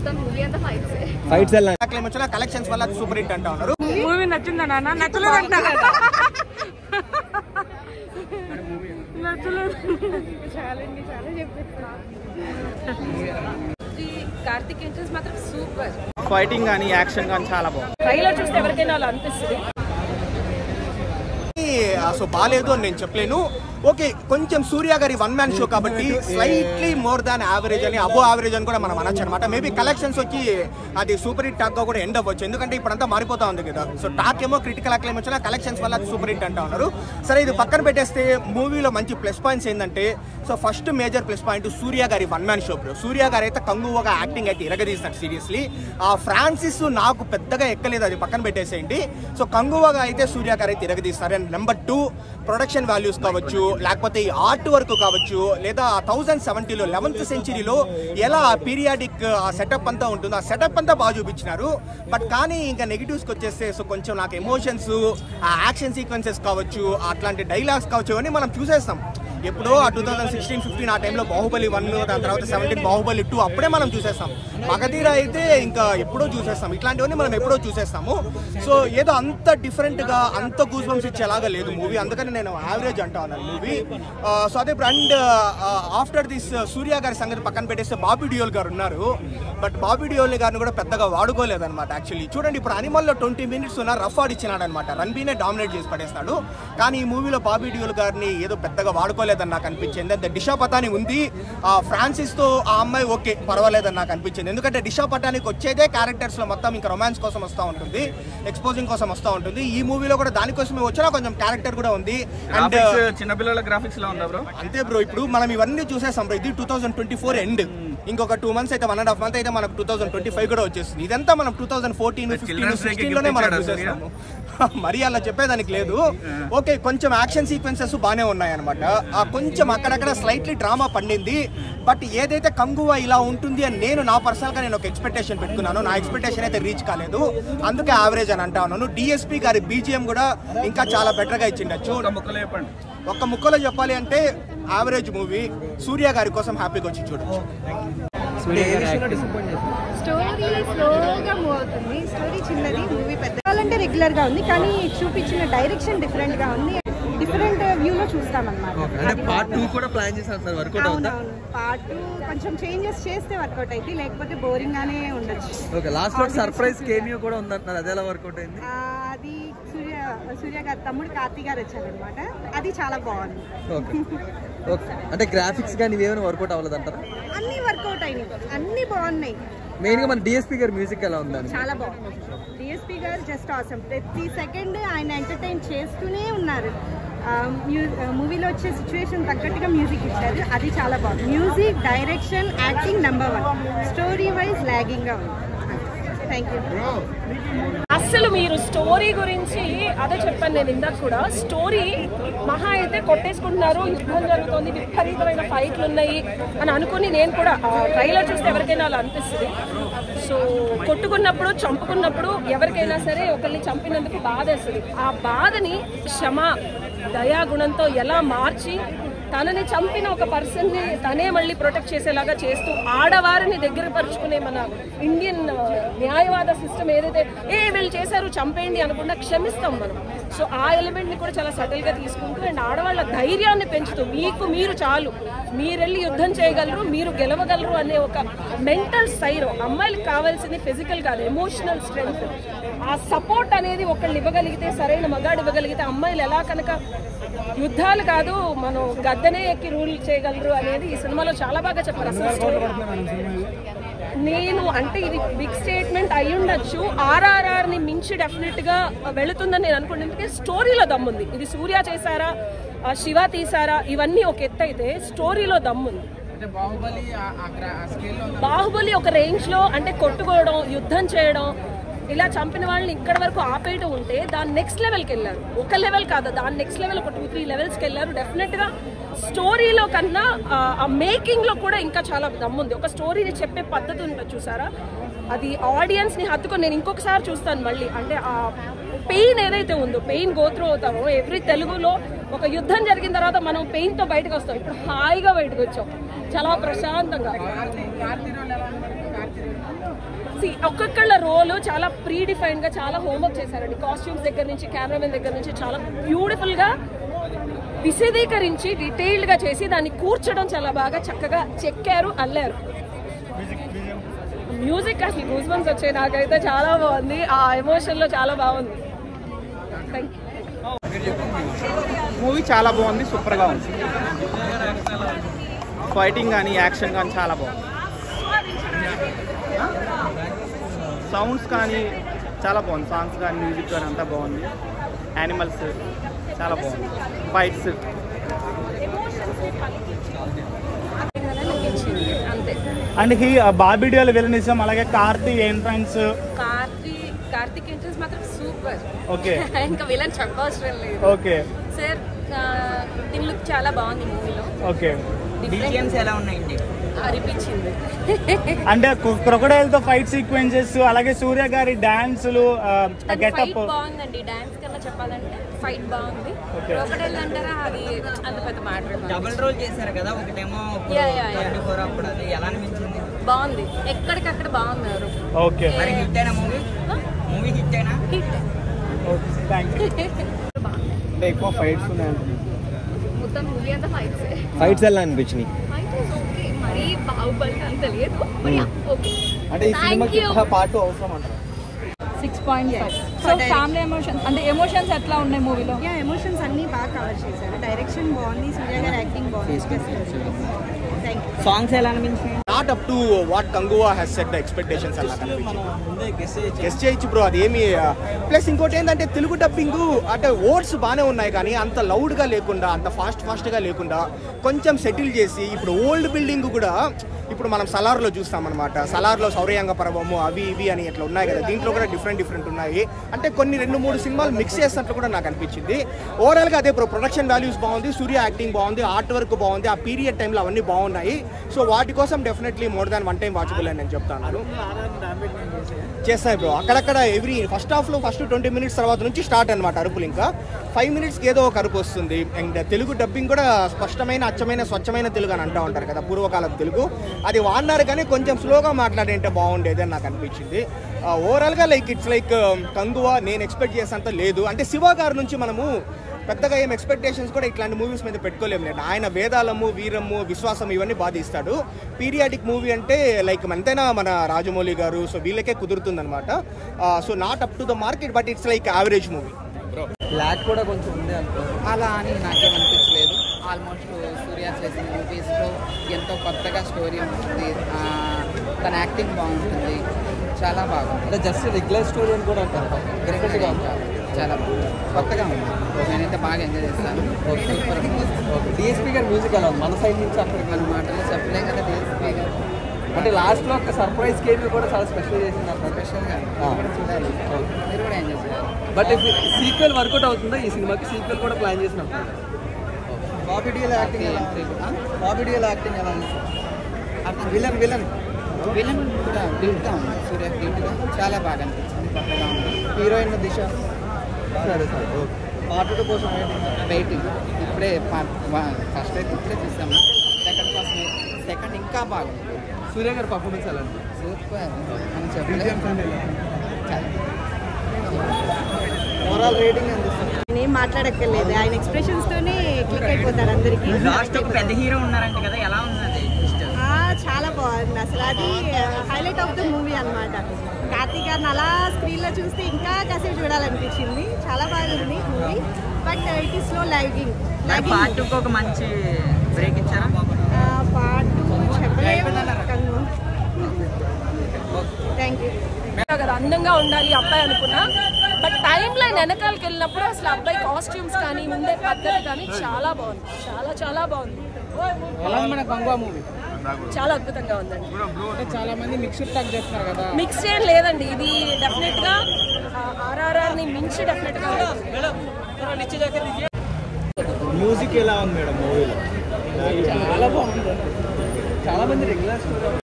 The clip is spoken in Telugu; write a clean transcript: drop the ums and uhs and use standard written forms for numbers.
మొత్తం మూవీ అంతా ఫైట్స్ వచ్చిన కలెక్షన్స్ వల్ల సూపర్ హిట్ అంటా ఉన్నారు. మూవీ నచ్చిందా నాన్న? నచ్చలేదంట. చాలా చెప్పేస్తా. కార్తిక్ ఎంట్రన్స్ మాత్రం సూపర్. ఫైటింగ్ కానీ యాక్షన్ కానీ చాలా బాగుంది. ట్రైలర్ చూస్తే ఎవరికైనా అలా అనిపిస్తుంది. సో బాగాలేదు అని నేను చెప్పలేను. ఓకే, కొంచెం సూర్య గారి వన్ మ్యాన్ షో కాబట్టి స్లైట్లీ మోర్ దాన్ యావరేజ్ అని అబో యావరేజ్ అని కూడా మనం అనొచ్చు అనమాట. మేబీ కలెక్షన్స్ వచ్చి అది సూపర్ హిట్ టాక్ గా కూడా ఎండ్ అవ్వచ్చు, ఎందుకంటే ఇప్పుడంతా మారిపోతా ఉంది కదా. సో టాక్ ఏమో క్రిటికల్ అక్లైమ్ వచ్చినా కలెక్షన్స్ వల్ల సూపర్ హిట్ అంటా ఉన్నారు. సరే, ఇది పక్కన పెట్టేస్తే మూవీలో మంచి ప్లస్ పాయింట్స్ ఏంటంటే, so first major plus point Surya గారి one man show. Bro, Surya garu అయితే కంగువగా యాక్టింగ్ అయితే ఇరగదీస్తాడు సీరియస్లీ. ఆ ఫ్రాన్సిస్ నాకు పెద్దగా ఎక్కలేదు, అది పక్కన పెట్టేసేయండి. సో కంగువగా అయితే సూర్య గారు అయితే ఇరగదీస్తారు. అండ్ నెంబర్ 2, ప్రొడక్షన్ వాల్యూస్ కావచ్చు, లేకపోతే ఈ ఆర్ట్ వర్క్ కావచ్చు, లేదా 1070లో 11th సెంచరీలో ఎలా పీరియాడిక్ ఆ సెటప్ అంతా ఉంటుందో ఆ సెటప్ అంతా బాగా చూపించినారు. బట్ కానీ ఇంకా నెగిటివ్స్కి వచ్చేస్తే, సో కొంచెం నాకు ఎమోషన్స్, ఆ యాక్షన్ సీక్వెన్సెస్ కావచ్చు, అట్లాంటి డైలాగ్స్ కావచ్చు అని మనం చూసేస్తాం. ఎప్పుడో ఆ 2016-15 ఆ టైంలో బాహుబలి 1, దాని తర్వాత 17 బాహుబలి 2 అప్పుడే మనం చూసేస్తాం. మగధీర అయితే ఇంకా ఎప్పుడో చూసేస్తాం. ఇట్లాంటివన్నీ మనం ఎప్పుడో చూసేస్తాము. సో ఏదో అంత డిఫరెంట్గా అంత గూస్ బంప్స్ ఇచ్చేలాగా లేదు మూవీ, అందుకని నేను యావరేజ్ అంటా ఉన్నాను మూవీ. సో అదే అండ్ ఆఫ్టర్ దిస్ సూర్య గారి సంగతి పక్కన పెట్టేస్తే బాబీ డియోల్ గారు ఉన్నారు. బట్ బాబీ డియోల్ గారిని కూడా పెద్దగా వాడుకోలేదన్నమాట. యాక్చువల్లీ చూడండి, ఇప్పుడు అనిమల్లో 20 minutes ఉన్న రఫ్ ఆడిచ్చినాడు అనమాట. రణబీర్నే డామినేట్ చేసి పడేస్తాడు. కానీ ఈ మూవీలో బాబీ డియోల్ గారిని ఏదో పెద్దగా వాడుకోలేదని నాకు అనిపించింది. అంతే దిశా పటాని ఉంది, ఫ్రాన్సిస్ తో ఆ అమ్మాయి ఓకే పర్వాలేదని నాకు అనిపించింది. ఎందుకంటే దిశా పటానికి వచ్చేదే క్యారెక్టర్స్ లో మొత్తం ఇంకా రొమాన్స్ కోసం వస్తూ ఉంటుంది, ఎక్స్పోజింగ్ కోసం వస్తూ ఉంటుంది. ఈ మూవీలో కూడా దానికోసమే వచ్చినా కొంచెం క్యారెక్టర్ కూడా ఉంది. అండ్ చిన్నపిల్లల గ్రాఫిక్స్ లో ఉందా బ్రో? అంతే బ్రో, ఇప్పుడు మనం ఇవన్నీ చూసేసాం బ్రో. ఇది 2024 ఎండ్, ఇంకొక 2 months అయితే 1.5 months అయితే మనకు 2025 కూడా వచ్చేస్తుంది. ఇదంతా మనం 2014, 15, 16 లోనే మనం చూసేస్తాము. మరి అలా చెప్పేదానికి లేదు. ఓకే, కొంచెం యాక్షన్ సీక్వెన్సెస్ బాగానే ఉన్నాయన్నమాట. కొంచెం అక్కడక్కడ స్లైట్లీ డ్రామా పండింది. బట్ ఏదైతే కంగువా ఇలా ఉంటుంది అని నా పర్సనల్గా నేను ఒక ఎక్స్పెక్టేషన్ పెట్టుకున్నాను. నా ఎక్స్పెక్టేషన్ అయితే రీచ్ కాలేదు, అందుకే యావరేజ్ అని అంటా ఉన్నాను. డిఎస్పీ గారి బీజిఎం కూడా ఇంకా చాలా బెటర్గా ఇచ్చిండొచ్చు. ఒక్క ముక్కలో చెప్పాలి అంటే యావరేజ్ మూవీ. సూర్య గారి కోసం హ్యాపీగా వచ్చి చూడొచ్చు. స్టోరీ స్లోగా మూవ్ అవుతుంది. స్టోరీ చిన్నది, మూవీ పెద్దలంటే రెగ్యులర్ గా ఉంది, కానీ చూపించిన డైరెక్షన్ డిఫరెంట్ గా ఉంది. డిఫరెంట్ వ్యూలో చూస్తామన్నమాట. పార్ట్ 2 కూడా ప్లాన్ చేశారు సార్, వర్కౌట్ అవుతా? పార్ట్ 2 కొంచెం చేంజెస్ చేస్తే వర్కౌట్ అయితే, లేకపోతే బోరింగ్ గానే ఉండొచ్చు. ఓకే, లాస్ట్ లో సర్ప్రైజ్ కేమియో కూడా ఉందంటున్నారు, అది ఎలా వర్కౌట్ అయింది? అది సూర్య గారి తమ్ముడు కార్తీ గారు వచ్చారనమాట, అది చాలా బాగుంది. ఓకే ఓకే, అంటే గ్రాఫిక్స్ కానీ ఇవేమైనా వర్కౌట్ అవ్వలేదు అంటారా? అన్ని వర్కౌట్ అయినాయి, అన్ని బాగున్నాయి. మెయిన్ గా మన డిఎస్పీ గారి మ్యూజిక్ ఎలా ఉందండి? చాలా బాగుంది. డిఎస్పీ గారు జస్ట్ ఆసమ్. ప్రతి సెకండ్ ఆయన ఎంటర్టైన్ చేస్తూనే ఉన్నారు. మూవీలో వచ్చే సిచ్యువేషన్ తగ్గట్టుగా మ్యూజిక్ ఇచ్చారు, అది చాలా బాగుంది. Music, direction, acting number 1. Story wise లాగింగ్గా ఉంది. Thank you. అసలు మీరు స్టోరీ గురించి అదే చెప్పాను నేను ఇందాక కూడా. స్టోరీ మహా అయితే కొట్టేసుకుంటున్నారు, యుద్ధం జరుగుతుంది, విపరీతమైన ఫైట్లు ఉన్నాయి అని అనుకుని నేను కూడా ట్రైలర్ చూస్తే ఎవరికైనా అలా అనిపిస్తుంది. సో కొట్టుకున్నప్పుడు, చంపుకున్నప్పుడు ఎవరికైనా సరే ఒకరిని చంపినందుకు బాధ వేస్తుంది. ఆ బాధని క్షమ, దయాగుణంతో ఎలా మార్చి తనని చంపిన ఒక పర్సన్ని తనే మళ్ళీ ప్రొటెక్ట్ చేసేలాగా చేస్తూ ఆడవారిని దగ్గర పరుచుకునే మన ఇండియన్ న్యాయవాద సిస్టమ్ ఏదైతే వీళ్ళు చేశారు చంపేయండి అనుకున్నా క్షమిస్తాం మనం. సో ఆ ఎలిమెంట్ని కూడా చాలా సటిల్గా తీసుకుంటూ అండ్ ఆడవాళ్ళ ధైర్యాన్ని పెంచుతూ మీరు చాలు, మీరెళ్ళి యుద్ధం చేయగలరు, మీరు గెలవగలరు అనే ఒక మెంటల్ స్థైర్యం. అమ్మాయిలకు కావాల్సింది ఫిజికల్ కాదు, ఎమోషనల్ స్ట్రెంగ్త్. ఆ సపోర్ట్ అనేది ఒకళ్ళు ఇవ్వగలిగితే, సరైన మగాడు ఇవ్వగలిగితే అమ్మాయిలు ఎలా కనుక యుద్ధాలు కాదు మనం గద్దనే ఎక్కి రూల్ చేయగలరు అనేది ఈ సినిమాలో చాలా బాగా చెప్పారు. అసలు నేను అంటే ఇది బిగ్ స్టేట్మెంట్ అయి ఉండొచ్చు, RRRని మించి డెఫినెట్గా వెళుతుందని నేను అనుకుంటే స్టోరీలో దమ్ముంది. ఇది సూర్య చేశారా, శివ తీసారా, ఇవన్నీ ఒక ఎత్తు అయితే స్టోరీలో దమ్ముంది. బాహుబలి ఒక రేంజ్లో అంటే కొట్టుకోవడం, యుద్ధం చేయడం, ఇలా చంపిన వాళ్ళని ఇక్కడ వరకు ఆపేయటం ఉంటే దాని నెక్స్ట్ లెవెల్కి వెళ్ళారు. ఒక లెవెల్ కాదు, దాని నెక్స్ట్ లెవెల్ ఒక 2-3 లెవెల్స్కి వెళ్ళారు. డెఫినెట్గా స్టోరీలో కన్నా ఆ మేకింగ్లో కూడా ఇంకా చాలా దమ్ముంది. ఒక స్టోరీని చెప్పే పద్ధతి ఉంటుంది చూసారా, అది ఆడియన్స్ని హత్తుకొని నేను ఇంకొకసారి చూస్తాను మళ్ళీ. అంటే ఆ పెయిన్ ఏదైతే ఉందో, పెయిన్ గోత్రూ అవుతామో ఎవ్రీ తెలుగులో ఒక యుద్ధం జరిగిన తర్వాత మనం పెయిన్తో బయటకు వస్తాం. ఇప్పుడు హాయిగా బయటకు వచ్చాం, చాలా ప్రశాంతంగా. ఒక్కొక్కళ్ళ రోల్ చాలా ప్రీ డిఫైన్డ్ గా చాలా హోంవర్క్ చేశారండి. కాస్ట్యూమ్స్ దగ్గర నుంచి, కెమెరామెన్ దగ్గర నుంచి చాలా బ్యూటిఫుల్ గా విశదీకరించి డీటెయిల్డ్ గా చేసి దాన్ని కూర్చడం చాలా బాగా చక్కగా చెక్కారు, అల్లారు. మ్యూజిక్ అసలు గూస్ బంప్స్ వచ్చాయి నాకైతే, చాలా బాగుంది. ఆ ఎమోషన్ లో చాలా బాగుంది. Thank you. మూవీ చాలా బాగుంది, సూపర్గా ఉంది. ఫైటింగ్ కానీ యాక్షన్ కానీ చాలా బాగుంది. సౌండ్స్ కానీ చాలా బాగుంది, సాంగ్స్ కానీ మ్యూజిక్ కానీ అంతా బాగుంది. యానిమల్స్ చాలా బాగుంది, ఫైట్స్ అండ్ బాబిడియోల విలనిజం, అలాగే కార్తీక్ ఎంట్రన్స్. కార్తీక్ ఎంట్రన్స్ మాత్రం సూపర్. ఓకే, ఇంకా విలన్ చెప్పవసరం లేదు. ఓకే సార్ దీని లుక్ చాలా బాగుంది మూవీలో. ఓకే, BGMs ఎలా ఉన్నాయండి? అనిపించింది. అంటే క్రొకడైల్ తో ఫైట్ సీక్వెన్సెస్, అలాగే సూర్య గారి డాన్సులు, గెటప్ బాగుందండి. డాన్స్ కన్నా చెప్పాలంటే ఫైట్ బాగుంది. క్రొకడైల్ అంటారా, అది అంత పెద్ద మ్యాటర్. డబుల్ రోల్ చేశారు కదా, ఒకటేమో 24 అప్పుడు, అది ఎలా అనిపించింది? బాగుంది, ఎక్కడికక్కడ బాగున్నారు. ఓకే, మరి హిట్ అయినా మూవీ హిట్ అయినా? హిట్. Thank you. అంటే ఎక్కువ ఫైట్స్ ఉన్నాయి, మొత్తం మూవీ అంతా ఫైట్స్. ఫైట్స్ ఎలా అనిపించినాయి? ఫైట్ ఇస్ ఓకే, మరి బాహుబలి అంత లేదు. అంటే ఈ సినిమాకి పార్ట్ అవసరం అంటారు. 6.5. సో ఫ్యామిలీ ఎమోషన్స్ అంటే ఎమోషన్స్ ఎట్లా ఉన్నాయి మూవీలో? ఎమోషన్స్ అన్ని బాగా కవర్ చేశారు. డైరెక్షన్ బాగుంది, సూర్య గారి యాక్టింగ్ బాగుంది. Thank you. సాంగ్స్ ఎలా అనిపించాయి? Not up to what Kanguva has set the expectations అలా గెస్ట్ చేయొచ్చు బ్రో. అది ఏమి ప్లస్ ఇంకోటి ఏంటంటే తెలుగు డబ్బింగ్ అంటే వర్డ్స్ బాగానే ఉన్నాయి, కానీ అంత లౌడ్గా లేకుండా, అంత ఫాస్ట్గా లేకుండా కొంచెం సెటిల్ చేసి, ఇప్పుడు ఓల్డ్ బిల్డింగ్ కూడా ఇప్పుడు మనం సలార్లో చూస్తామన్నమాట. సలార్లో సౌరయాంగ పర్వము అవి ఇవి అని ఇట్లా ఉన్నాయి కదా, దీంట్లో కూడా డిఫరెంట్ ఉన్నాయి. అంటే కొన్ని 2-3 సినిమాలు మిక్స్ చేసినట్లు కూడా నాకు అనిపించింది. ఓవరాల్గా అదే ప్రొడక్షన్ వాల్యూస్ బాగుంది, సూర్య యాక్టింగ్ బాగుంది, ఆర్ట్ వర్క్ బాగుంది, ఆ పీరియడ్ టైంలో అవన్నీ బాగున్నాయి. సో వాటి కోసం definitely more than 1 time watchable అని నేను చెప్తాను. చేస్తాయి బ్రో, అక్కడక్కడ ఎవ్రీ ఫస్ట్ హాఫ్లో ఫస్ట్ 20 మినిట్స్ తర్వాత నుంచి స్టార్ట్ అనమాట అరుపులు. ఇంకా 5 మినిట్స్కి ఏదో ఒక అరుపు వస్తుంది. అండ్ తెలుగు డబ్బింగ్ కూడా స్పష్టమైన, అచ్చమైన, స్వచ్ఛమైన తెలుగు అని అంటూ ఉంటారు కదా, పూర్వకాలపు తెలుగు. అది వాడినారు, కానీ కొంచెం స్లోగా మాట్లాడేంటే బాగుండేది అని నాకు అనిపించింది. ఓవరాల్గా ఇట్స్ లైక్ కంగువా నేను ఎక్స్పెక్ట్ చేసేంత లేదు. అంటే శివ గారి నుంచి మనము పెద్దగా ఏం ఎక్స్పెక్టేషన్స్ కూడా ఇట్లాంటి మూవీస్ మీద పెట్టుకోలేము లేదు. ఆయన వేదాలము, వీరము, విశ్వాసం ఇవన్నీ బాగా ఇస్తాడు. పీరియాడిక్ మూవీ అంటే ఎంతైనా మన రాజమౌళి గారు, సో వీళ్ళకే కుదురుతుందనమాట. So not up to the market, but it's like average movie. Block కూడా కొంచెం ఉంది అనుకో, అలా అని నాకేమనిపించలేదు. ఆల్మోస్ట్ సూర్య చేసిన మూవీస్లో ఎంతో కొత్తగా స్టోరీ ఉంటుంది, తన యాక్టింగ్ బాగుంటుంది, చాలా బాగుంది. అంటే జస్ట్ రెగ్యులర్ స్టోరీ అని కూడా అంటారు, డిఫరెంట్గా ఉంటారు, చాలా బాగుంది, కొత్తగా ఉంది. నేనైతే బాగా ఎంజాయ్ చేస్తాను. సూపర్. డిఎస్పీ గారి మ్యూజిక్ ఎలా ఉంది? మన సైడ్ నుంచి అక్కడికి మన మాటలు చెప్పలేం కదా. డిఎస్పీ గారు అంటే లాస్ట్లో ఒక సర్ప్రైజ్ కేమీ కూడా చాలా స్పెషల్ చేసింది అన్నమాట. స్పెషల్గా చూడాలి, మీరు కూడా ఎంజాయ్ చేయాలి. బట్ సీక్వెల్ వర్కౌట్ అవుతుందా ఈ సినిమాకి? సీక్వెల్ కూడా ప్లాన్ చేసినప్పుడు బాబిడియోల యాక్టింగ్ ఎలా ఉంది? విలన్ కూడా బ్యూటిగా ఉంది, సూర్య బ్యూటిగా చాలా బాగా అనిపించింది, కొత్తగా ఉంది. హీరోయిన్ దిశ సరే పార్ట్ 2 కోసం వెయిటింగ్. ఇప్పుడే ఫస్ట్ అయితే ఇప్పుడే చూసాము, సెకండ్ కోసం సెకండ్ ఇంకా బాగుంది. సూర్య గారి పర్ఫార్మెన్స్ ఎలా ఉంది? సూపర్ అని చెప్పలేదు. ఓవరాల్ రేటింగ్ ఎంత ఇస్తారు? ఏం మాట్లాడక్కర్లేదు, ఆయన ఎక్స్ప్రెషన్స్ తోనే క్లిక్ అయిపోతారు అందరికి. లాస్ట్ ఒక పెద్ద హీరో ఉన్నారంట కదా, ఎలా ఉంది అది? చాలా బాగుంది అసలు, అది హైలైట్ ఆఫ్ ద మూవీ అనమాట. కార్తీక్ గారిని అలా స్క్రీన్లో చూస్తే ఇంకా కాసేపు చూడాలనిపించింది. చాలా బాగుంది movie, but it is slow lagging. Part 2 ఒక మంచి బ్రేక్ ఇచ్చారా? పార్ట్ 2 చెప్పలేము. Thank you. కదా అందంగా ఉండాలి అబ్బాయి అనుకున్నా, బట్ టైం లైన్ వెనకాలకి వెళ్ళినప్పుడు అసలు అబ్బాయి కాస్ట్యూమ్స్ కానీ, ఉండే పద్ధతి కానీ చాలా బాగుంది, చాలా బాగుంది. మన గంగవా మూవీ చాలా అద్భుతంగా ఉందండి. చాలా మంది మిక్స్డ్ టాక్ చేస్తున్నారు కదా, మిక్స్ ఏం లేదండి, ఇది డెఫినెట్ గా RRR ని మించి డెఫినెట్ గా. మ్యూజిక్ ఎలా ఉంది మేడం మూవీలో? చాలా బాగుంది. చాలా మంది రెగ్యులర్ స్టోరీ